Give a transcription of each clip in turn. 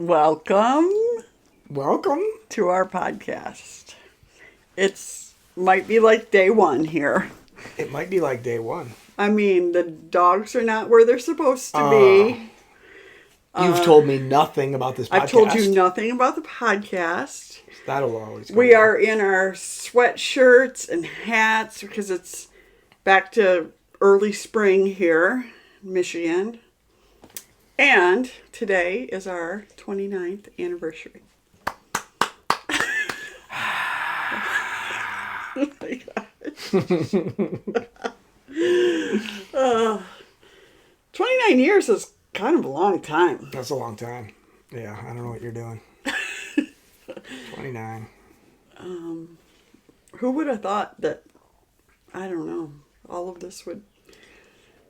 Welcome Welcome. to our podcast. It's might be like day one here. It might be like day one. I mean, the dogs are not where they're supposed to be. You've told me nothing about this podcast. I've told you nothing about the podcast. That'll always go We on. are in our sweatshirts and hats because it's back to early spring here in Michigan. And today is our 29th anniversary. Oh my gosh. 29 years is kind of a long time. That's a long time. Yeah, I don't know what you're doing. 29. Who would have thought that, I don't know, all of this would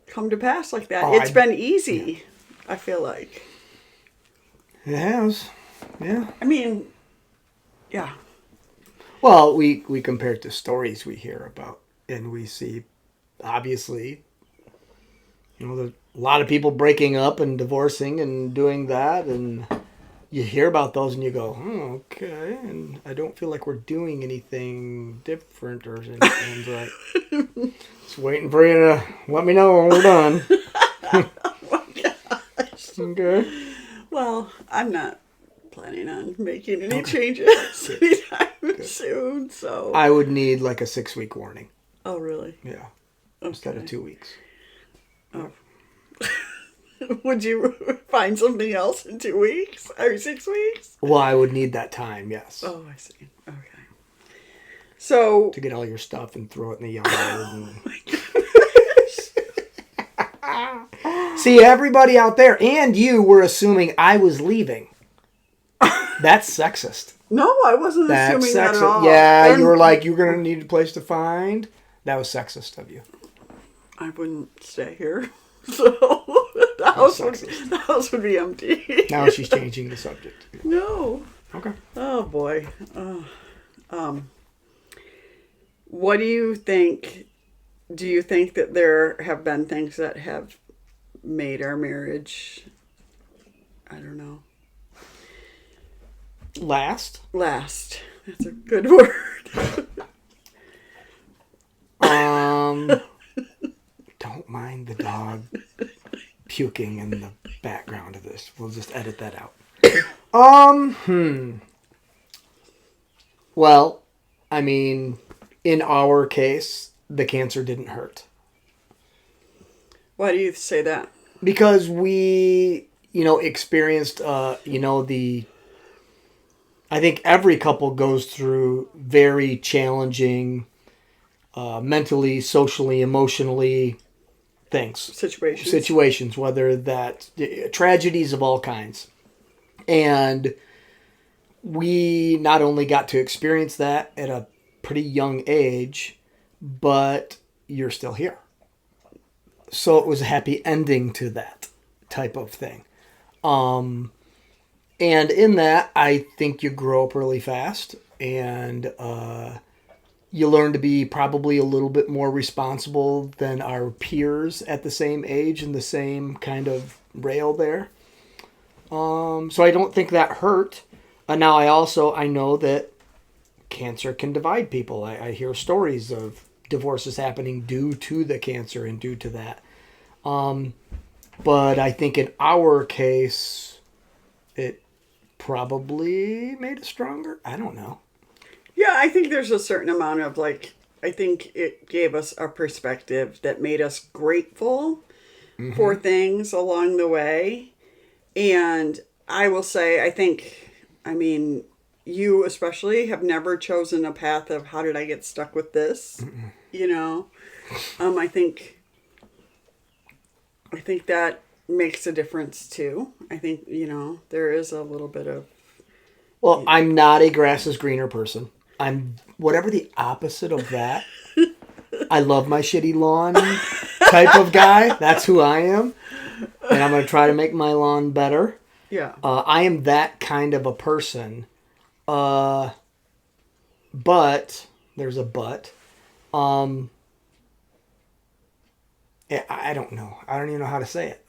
come to pass like that? It's been easy, I feel like. It has. Yeah. I mean, yeah. Well, we compare it to stories we hear about, and we see, obviously, there's a lot of people breaking up and divorcing and doing that, and you hear about those and you go, oh, okay, and I don't feel like we're doing anything different or anything. It's like, just waiting for you to let me know when we're done. Oh my gosh. Okay. Well, I'm not planning on making any changes anytime soon, so. I would need like a 6-week warning. Oh, really? Yeah. Okay. Instead of 2 weeks. Oh. Would you find something else in 2 weeks or 6 weeks? Well, I would need that time, yes. Oh, I see. Okay. So. To get all your stuff and throw it in the yard. Oh my gosh. See, everybody out there and you were assuming I was leaving. That's sexist. No, I wasn't assuming that at all. Yeah, you were like, you're going to need a place to find. That was sexist of you. I wouldn't stay here. So the house would be empty. Now she's changing the subject. No. Okay. Oh boy. What do you think? Do you think that there have been things that have made our marriage, I don't know, last? That's a good word. Don't mind the dog puking in the background of this. We'll just edit that out. Well, I mean, in our case, the cancer didn't hurt. Why do you say that? Because we, experienced, I think every couple goes through very challenging, mentally, socially, emotionally things. Situations, whether that tragedies of all kinds. And we not only got to experience that at a pretty young age, but you're still here. So it was a happy ending to that type of thing. And in that, I think you grow up really fast and you learn to be probably a little bit more responsible than our peers at the same age and the same kind of rail there. So I don't think that hurt. Now I know that cancer can divide people. I hear stories of divorces happening due to the cancer and due to that. But I think in our case, it probably made us stronger. I don't know. Yeah, I think there's a certain amount of I think it gave us a perspective that made us grateful for things along the way. And I will say, you especially have never chosen a path of how did I get stuck with this? Mm-mm. I think that makes a difference too. I think, there is a little bit of... Well, I'm not a grass is greener person. I'm whatever the opposite of that. I love my shitty lawn type of guy. That's who I am. And I'm going to try to make my lawn better. Yeah. I am that kind of a person. But, there's a but. I don't know. I don't even know how to say it.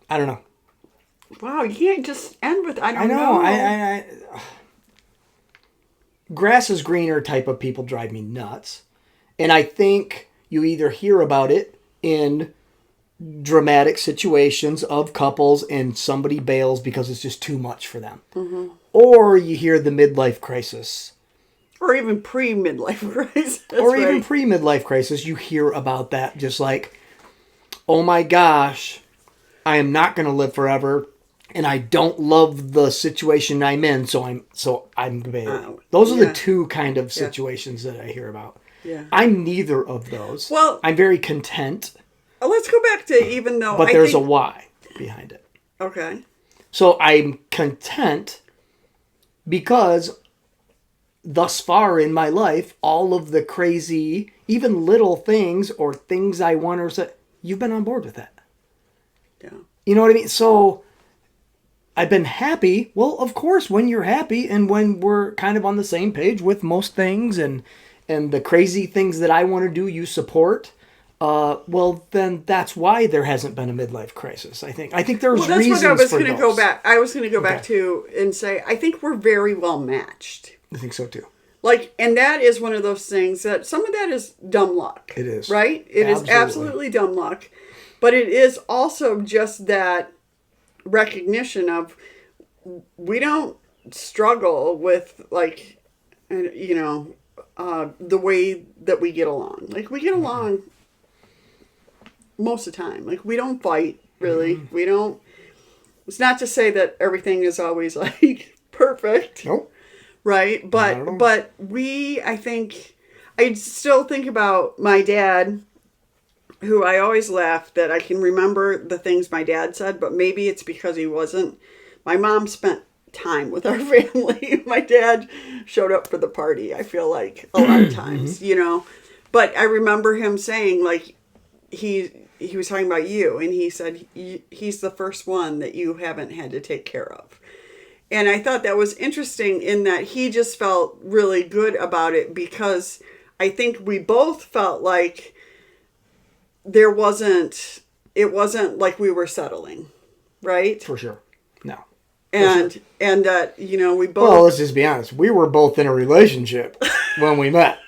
I don't know. Wow, you can't just end with I don't know. I grass is greener type of people drive me nuts. And I think you either hear about it in dramatic situations of couples and somebody bails because it's just too much for them. Mm-hmm. Or you hear the midlife crisis. Or even pre-midlife crisis. Even pre-midlife crisis, you hear about that just like, oh my gosh, I am not going to live forever. And I don't love the situation I'm in, so I'm bailing. Those are the two kind of situations that I hear about. Yeah. I'm neither of those. Well, I'm very content. Let's go back to even though But there's a why behind it. Okay. So I'm content because thus far in my life, all of the crazy, even little things or things I want or say, you've been on board with that. Yeah. You know what I mean? So I've been happy. Well, of course, when you're happy and when we're kind of on the same page with most things and the crazy things that I want to do, you support. Well, then that's why there hasn't been a midlife crisis. I think there's reasons for those. I was going to go back to and say I think we're very well matched. I think so too. And that is one of those things that some of that is dumb luck. It is. Right? It is absolutely dumb luck. But it is also just that recognition of we don't struggle with the way that we get along. We get along most of the time. We don't fight really. We don't. It's not to say that everything is always perfect. Nope. Right, but I still think about my dad, who I always laugh that I can remember the things my dad said, but maybe it's because he wasn't. My mom spent time with our family. My dad showed up for the party, I feel like, a lot of times, But I remember him saying, he was talking about you, and he said, he's the first one that you haven't had to take care of. And I thought that was interesting in that he just felt really good about it because I think we both felt like it wasn't like we were settling, right? For sure. No. And that, we both... Well, let's just be honest. We were both in a relationship when we met.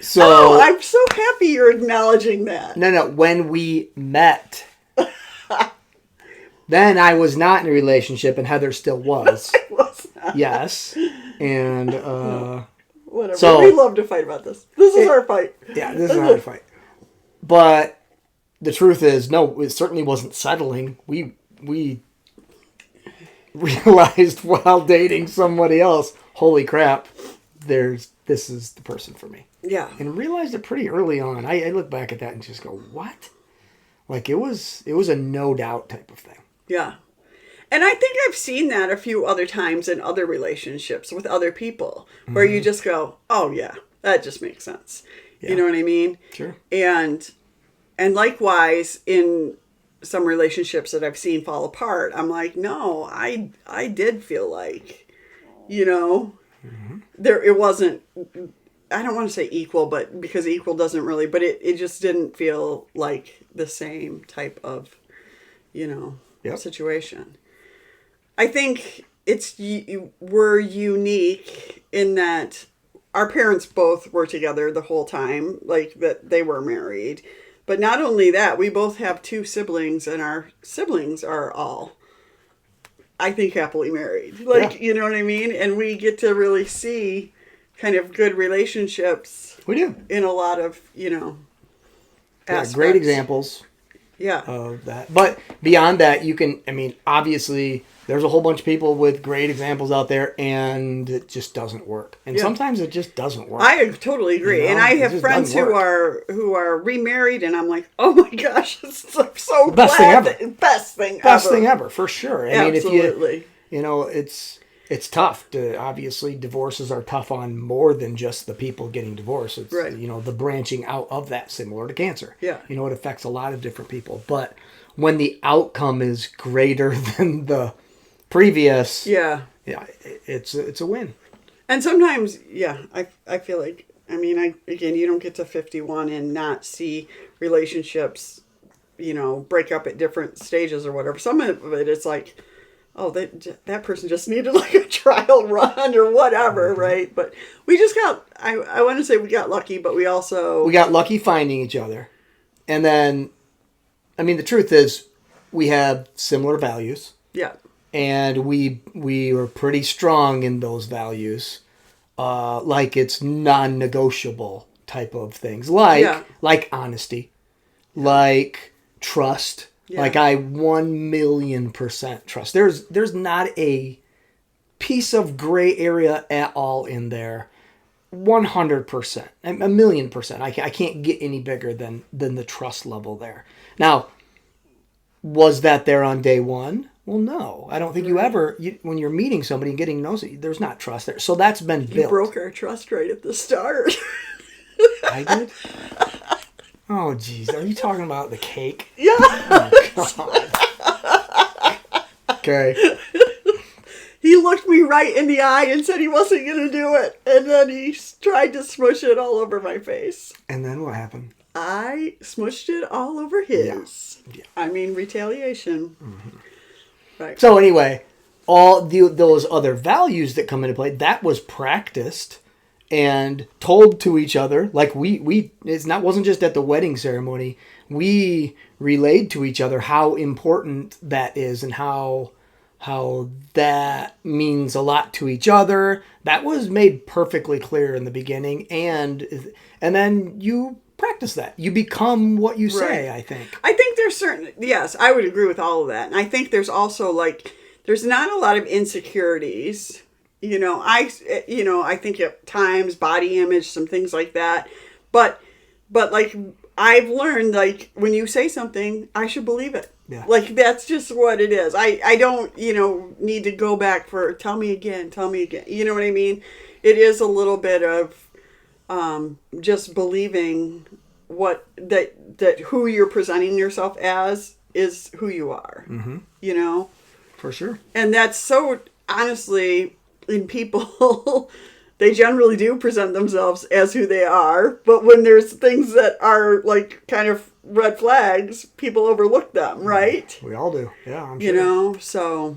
So... Oh, I'm so happy you're acknowledging that. No. When we met... Then I was not in a relationship, and Heather still was. I was not. Yes. And, whatever. So, we love to fight about this. This is our fight. Yeah, this is our fight. But the truth is, no, it certainly wasn't settling. We realized while dating somebody else, holy crap, this is the person for me. Yeah. And realized it pretty early on. I look back at that and just go, what? It was a no doubt type of thing. Yeah. And I think I've seen that a few other times in other relationships with other people where you just go, oh yeah, that just makes sense. Yeah. You know what I mean? Sure. And likewise in some relationships that I've seen fall apart, I'm like, no, I did feel like, there, it wasn't, I don't want to say equal, but because equal doesn't really, but it just didn't feel like the same type of, situation. I think we're unique in that our parents both were together the whole time, that they were married. But not only that, we both have two siblings, and our siblings are all, I think, happily married. You know what I mean? And we get to really see kind of good relationships. We do. In a lot of, aspects. Great examples. Yeah. Of that. But beyond that, obviously, there's a whole bunch of people with great examples out there, and it just doesn't work. And sometimes it just doesn't work. I totally agree. And I have friends who are remarried, and I'm like, oh my gosh, it's so best glad. Thing ever. Best thing ever, for sure. Absolutely. It's tough to, obviously, divorces are tough on more than just the people getting divorced. It's, right. The branching out of that, similar to cancer. Yeah. It affects a lot of different people. But when the outcome is greater than the previous, it's a win. And sometimes, I feel like, again, you don't get to 51 and not see relationships break up at different stages or whatever. Some of it, it's like, oh, that person just needed like a trial run or whatever, right? But we just I want to say we got lucky, but we got lucky finding each other. And then, I mean, the truth is we have similar values. Yeah. And we were pretty strong in those values. Like it's non-negotiable type of things. Like honesty. Like trust. Yeah. Like I 1,000,000% trust. There's not a piece of gray area at all in there. 100%, 1,000,000%. I can't get any bigger than the trust level there. Now, was that there on day one? Well, no. I don't think when you're meeting somebody and getting to know somebody, there's not trust there. So that's been built. You broke our trust right at the start. I did? Oh, geez. Are you talking about the cake? Yeah. Oh, God. Okay. He looked me right in the eye and said he wasn't going to do it. And then he tried to smush it all over my face. And then what happened? I smushed it all over his. Yeah. I mean, retaliation. Mm-hmm. Right. So anyway, all those other values that come into play, that was practiced and told to each other. Like wasn't just at the wedding ceremony. We relayed to each other how important that is and how that means a lot to each other. That was made perfectly clear in the beginning, and then you practice that. You become what you say, right. I think there's yes, I would agree with all of that. And I think there's also there's not a lot of insecurities. I think at times body image, some things like that. But like I've learned, like when you say something, I should believe it. Yeah. Like that's just what it is. I don't, need to go back for tell me again. You know what I mean? It is a little bit of just believing that who you're presenting yourself as is who you are. Mm-hmm. For sure. And that's so honestly in people they generally do present themselves as who they are, but when there's things that are like kind of red flags, people overlook them, right? We all do. Yeah, I'm sure. So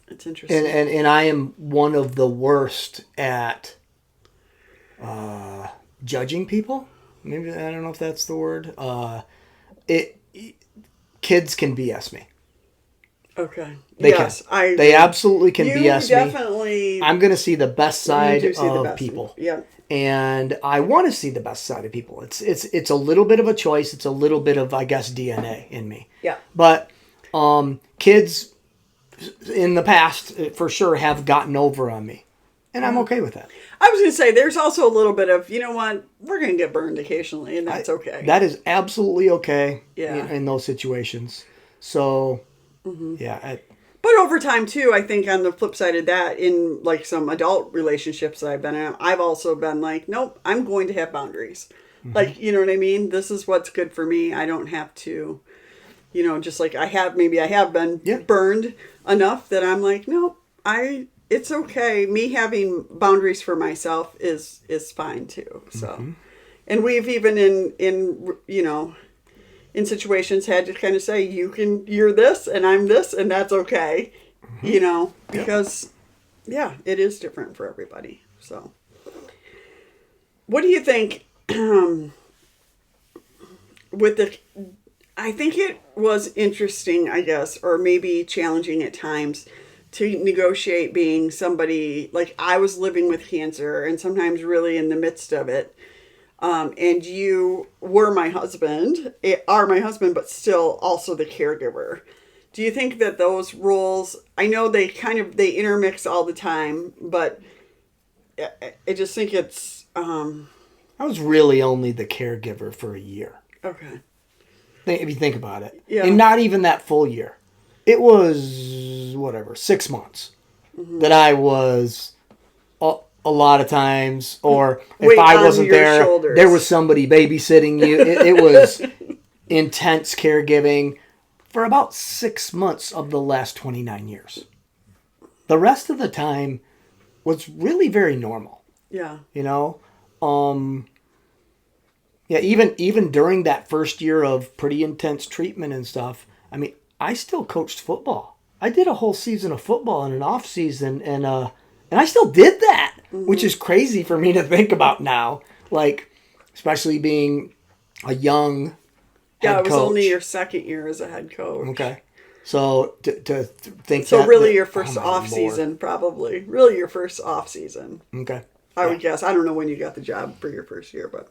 it's interesting. And I am one of the worst at judging people. Maybe, I don't know if that's the word. Kids can BS me. Okay. They absolutely can BS definitely, me. I'm going to see the best side of people. Yeah. And I want to see the best side of people. It's a little bit of a choice. It's a little bit of, I guess, DNA in me. Yeah. But kids in the past, for sure, have gotten over on me. And I'm okay with that. I was going to say, there's also a little bit of, you know what, we're going to get burned occasionally, and that's okay. That is absolutely okay yeah. in those situations. So, mm-hmm. yeah. But over time, too, I think on the flip side of that, in like some adult relationships that I've been in, I've also been like, nope, I'm going to have boundaries. Mm-hmm. Like, you know what I mean? This is what's good for me. I don't have to, just like I have been burned enough that I'm like, nope, it's okay. Me having boundaries for myself is fine too. So, mm-hmm. And we've even in situations had to kind of say, you're this and I'm this and that's okay, mm-hmm. Because it is different for everybody. So what do you think I think it was interesting, I guess, or maybe challenging at times to negotiate being somebody, like I was living with cancer and sometimes really in the midst of it. And you are my husband, but still also the caregiver. Do you think that those roles, I know they intermix all the time, but I just think it's... I was really only the caregiver for a year. Okay. If you think about it. Yeah. And not even that full year. It was, 6 months mm-hmm. that I was... a lot of times, or if I wasn't there, shoulders. There was somebody babysitting you. It was intense caregiving for about 6 months of the last 29 years. The rest of the time was really very normal. Yeah. Yeah, even during that first year of pretty intense treatment and stuff, I mean, I still coached football. I did a whole season of football in an off season, and I still did that, which is crazy for me to think about now. Like, especially being a young head it was coach. only your second year as a head coach. Okay, so to think so that, really your first Lord. season, probably really your first off season. Okay, I would guess. I don't know when you got the job for your first year, but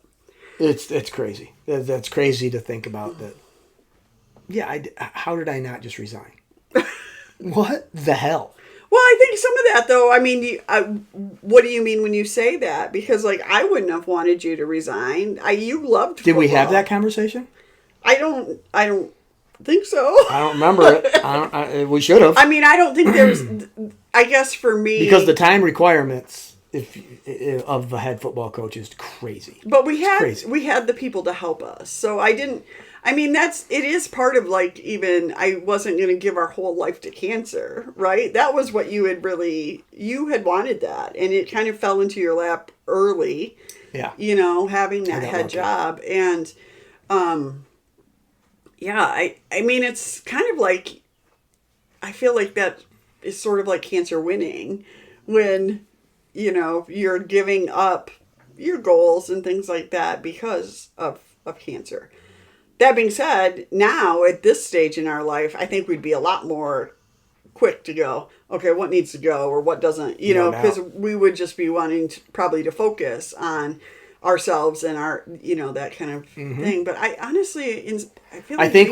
it's crazy. That's crazy to think about that. Yeah, how did I not just resign? What the hell? Well, I think some of that, though, I mean, what do you mean when you say that? Because, like, I wouldn't have wanted you to resign. You loved football. Did we have that conversation? I don't think so. I don't remember it. We should have. I mean, I don't think there's, I guess for me. Because the time requirements of a head football coach is crazy. But we had the people to help us. So it is part of, like, even I wasn't going to give our whole life to cancer, right? That was what you had wanted that. And it kind of fell into your lap early. Yeah. Having that head job. And, I mean, it's kind of like, I feel like that is sort of like cancer winning when, you're giving up your goals and things like that because of cancer. That being said, now at this stage in our life, I think we'd be a lot more quick to go, okay, what needs to go or what doesn't, because we would just be wanting probably to focus on ourselves and our, that kind of thing. But I honestly, I feel like I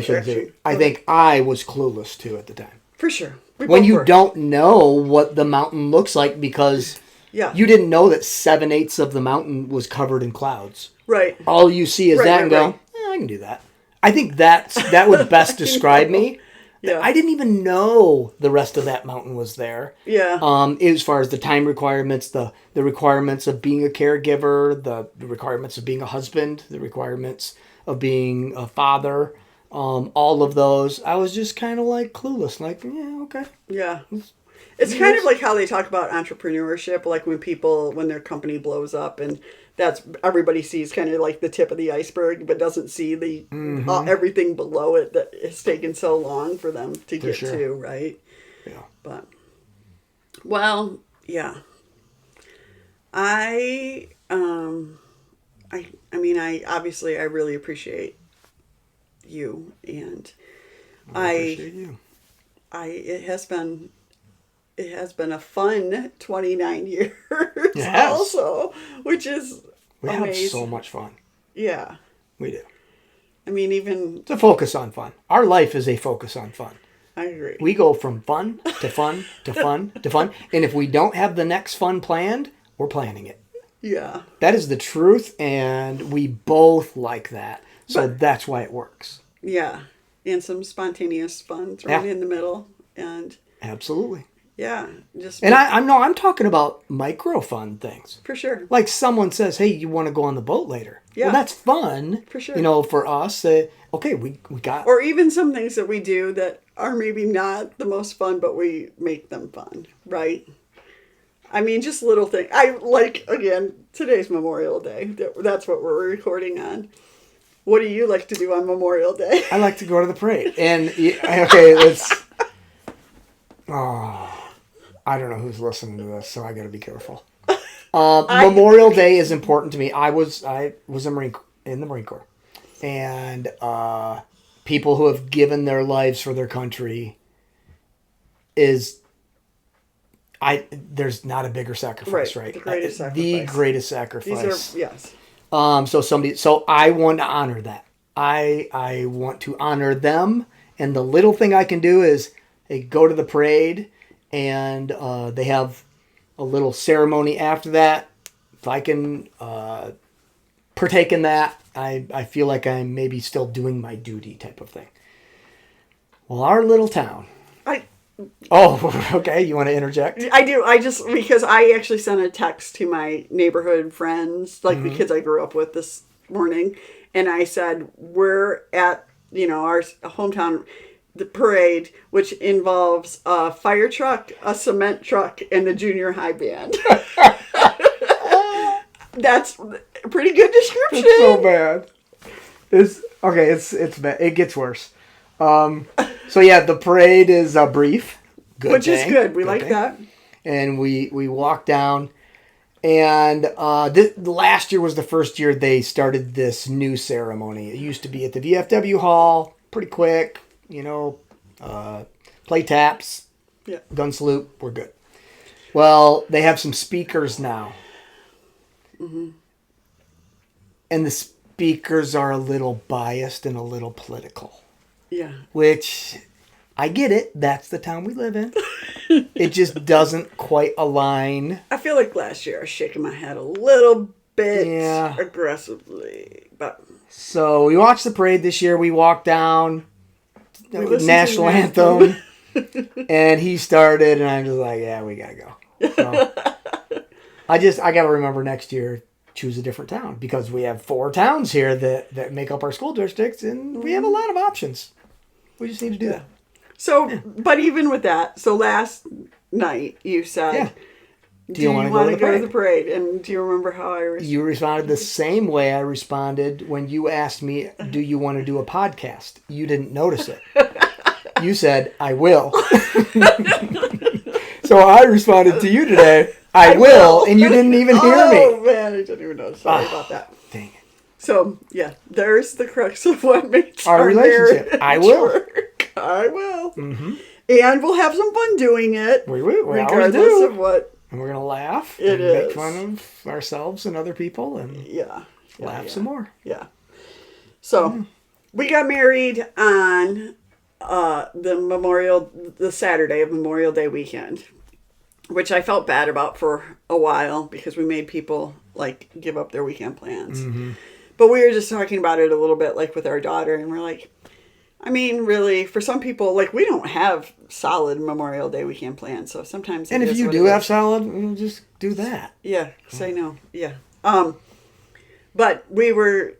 shouldn't say. I think I was clueless too at the time. For sure. When you don't know what the mountain looks like because you didn't know that 7/8 of the mountain was covered in clouds. Right. All you see is that and go, I can do that. I think that would best describe me. Yeah. I didn't even know the rest of that mountain was there. Yeah. As far as the time requirements, the requirements of being a caregiver, the requirements of being a husband, the requirements of being a father, all of those, I was just kind of like clueless. Like, yeah, okay. Yeah. It's kind of like how they talk about entrepreneurship, like when their company blows up and that's everybody sees kind of like the tip of the iceberg, but doesn't see the everything below it that it's taken so long for them to get to, right? Yeah. But, well, yeah. I really appreciate you, and I appreciate you. It has been a fun 29 years also, which is amazing. Have so much fun. Yeah. We do. I mean, even... It's a focus on fun. Our life is a focus on fun. I agree. We go from fun to fun to fun to fun. And if we don't have the next fun planned, we're planning it. Yeah. That is the truth, and we both like that. So that's why it works. Yeah. And some spontaneous fun thrown in the middle. And absolutely. Yeah. I'm talking about micro fun things. For sure. Like someone says, hey, you want to go on the boat later? Yeah. Well, that's fun. For sure. For us, okay, we got... Or even some things that we do that are maybe not the most fun, but we make them fun, right? I mean, just little things. Again, today's Memorial Day. That's what we're recording on. What do you like to do on Memorial Day? I like to go to the parade. And, okay, let's... Oh... I don't know who's listening to this, so I got to be careful. Memorial Day is important to me. I was in the Marine Corps, and people who have given their lives for their country there's not a bigger sacrifice, right? The greatest sacrifice. The greatest sacrifice. These are, yes. So I want to honor that. I want to honor them, and the little thing I can do is go to the parade. And they have a little ceremony after that. If I can partake in that, I feel like I'm maybe still doing my duty type of thing. Well, our little town. Oh, okay. You want to interject? I do. Because I actually sent a text to my neighborhood friends, like the kids I grew up with this morning. And I said, we're at, our hometown... the parade, which involves a fire truck, a cement truck, and the junior high band. That's a pretty good description. It's so bad. It's bad. It gets worse. So yeah, the parade is brief. Good Which day. Is good. We Good like day. that. And we walked down, and last year was the first year they started this new ceremony. It used to be at the VFW hall, pretty quick, play taps, gun salute, we're good. Well, they have some speakers now. Mm-hmm. And the speakers are a little biased and a little political. Yeah. Which, I get it. That's the town we live in. It just doesn't quite align. I feel like last year I was shaking my head a little bit aggressively. So we watched the parade this year. We walked down national anthem. And he started, and I'm just like, yeah, we got to go. So, I got to remember next year, choose a different town. Because we have 4 towns here that make up our school districts, and we have a lot of options. We just need to do that. So, but even with that, so last night you said, do you want to go to the parade? And do you remember how I responded? You responded the same way I responded when you asked me, do you want to do a podcast? You didn't notice it. You said, I will. So I responded to you today, I will, and you didn't even hear me. Oh, man, I didn't even know. Sorry about that. Dang it. So, yeah, there's the crux of what makes our relationship. I will. Work. I will. Mm-hmm. And we'll have some fun doing it. We will. We regardless always do. Of what. And we're going to laugh and make fun of ourselves and other people and laugh some more. Yeah. So, we got married on the Saturday of Memorial Day weekend, which I felt bad about for a while because we made people give up their weekend plans. Mm-hmm. But we were just talking about it a little bit with our daughter, and we're like, I mean, really, for some people, we don't have solid Memorial Day weekend plans, so sometimes. And if you do have solid, we'll just do that. Yeah, say no. Yeah. But we were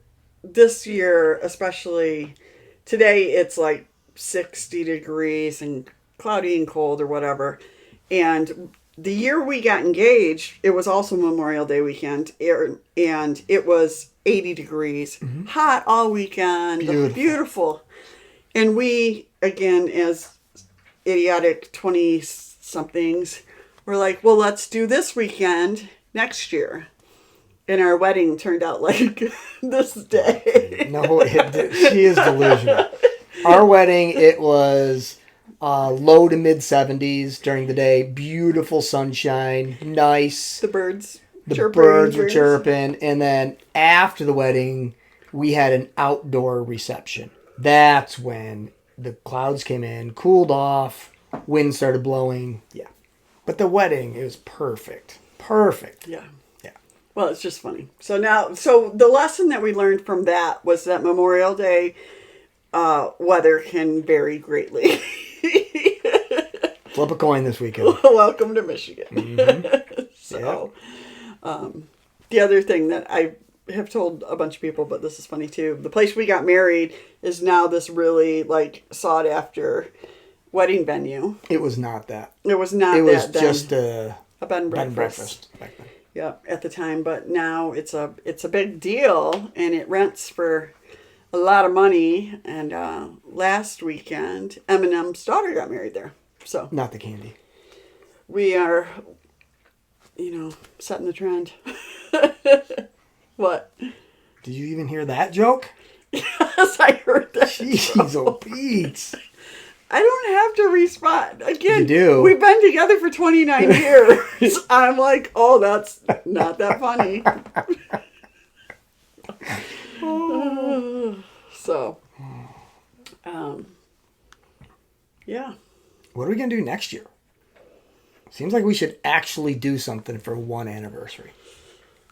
this year, especially today, it's 60 degrees and cloudy and cold or whatever. And the year we got engaged, it was also Memorial Day weekend, and it was 80 degrees, hot all weekend, beautiful. And we, again, as idiotic 20-somethings, were like, well, let's do this weekend next year. And our wedding turned out like this day. No, she is delusional. Our wedding, it was low to mid 70s during the day. Beautiful sunshine, nice. The birds were chirping. And then after the wedding, we had an outdoor reception. That's when the clouds came in, cooled off, wind started blowing. Yeah. But the wedding, it was perfect. Perfect. Yeah. Yeah. Well, it's just funny. So the lesson that we learned from that was that Memorial Day weather can vary greatly. Flip a coin this weekend. Welcome to Michigan. Mm-hmm. So, the other thing that I have told a bunch of people, but this is funny too. The place we got married is now this really sought after wedding venue. It was not that. It was not. It that was then. just a bed and breakfast. Back then. Yeah, at the time, but now it's a big deal, and it rents for a lot of money. And last weekend, Eminem's daughter got married there. So not the candy. We are, setting the trend. What? Did you even hear that joke? Yes, I heard that. Jeez, oh Pete. I don't have to respond. Again, you do. We've been together for 29 years. I'm like, oh, that's not that funny. So, yeah. What are we going to do next year? Seems like we should actually do something for one anniversary.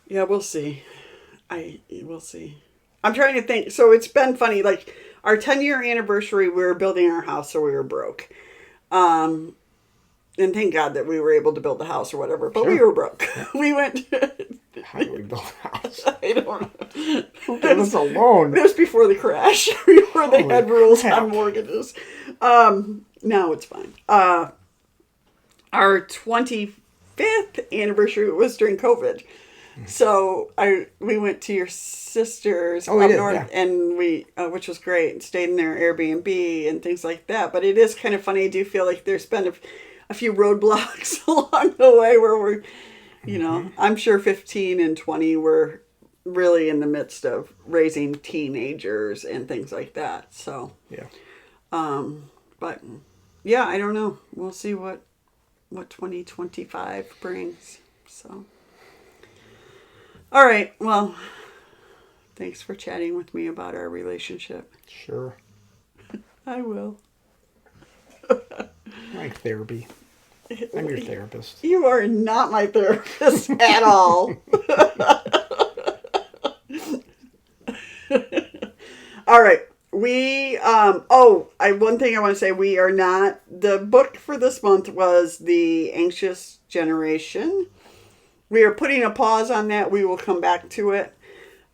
Yeah, we'll see. We'll see. I'm trying to think. So it's been funny. Our 10-year anniversary, we were building our house, so we were broke. And thank God that we were able to build the house or whatever. But we were broke. Yeah. We went... How did we build a house? I don't know. Leave us alone. It was before the crash. Before they had rules on mortgages. Now it's fine. Our 25th anniversary was during COVID. So we went to your sister's up north, and we which was great, and stayed in their Airbnb and things like that. But it is kind of funny. I do feel like there's been a few roadblocks along the way where we're, I'm sure 15 and 20 were really in the midst of raising teenagers and things like that. So yeah. But yeah, I don't know. We'll see what 2025 brings. So. All right. Well, thanks for chatting with me about our relationship. Sure. I will. I like therapy. I'm your therapist. You are not my therapist at all. All right. One thing I want to say, we are not, the book for this month was The Anxious Generation. We are putting a pause on that. We will come back to it.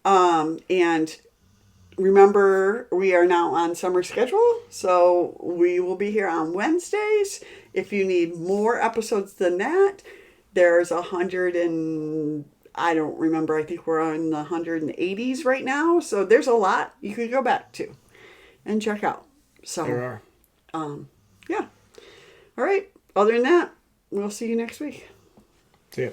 And remember, we are now on summer schedule. So we will be here on Wednesdays. If you need more episodes than that, there's 100 and I don't remember. I think we're in the 180s right now. So there's a lot you could go back to and check out. So there are. Yeah. All right. Other than that, we'll see you next week. See ya.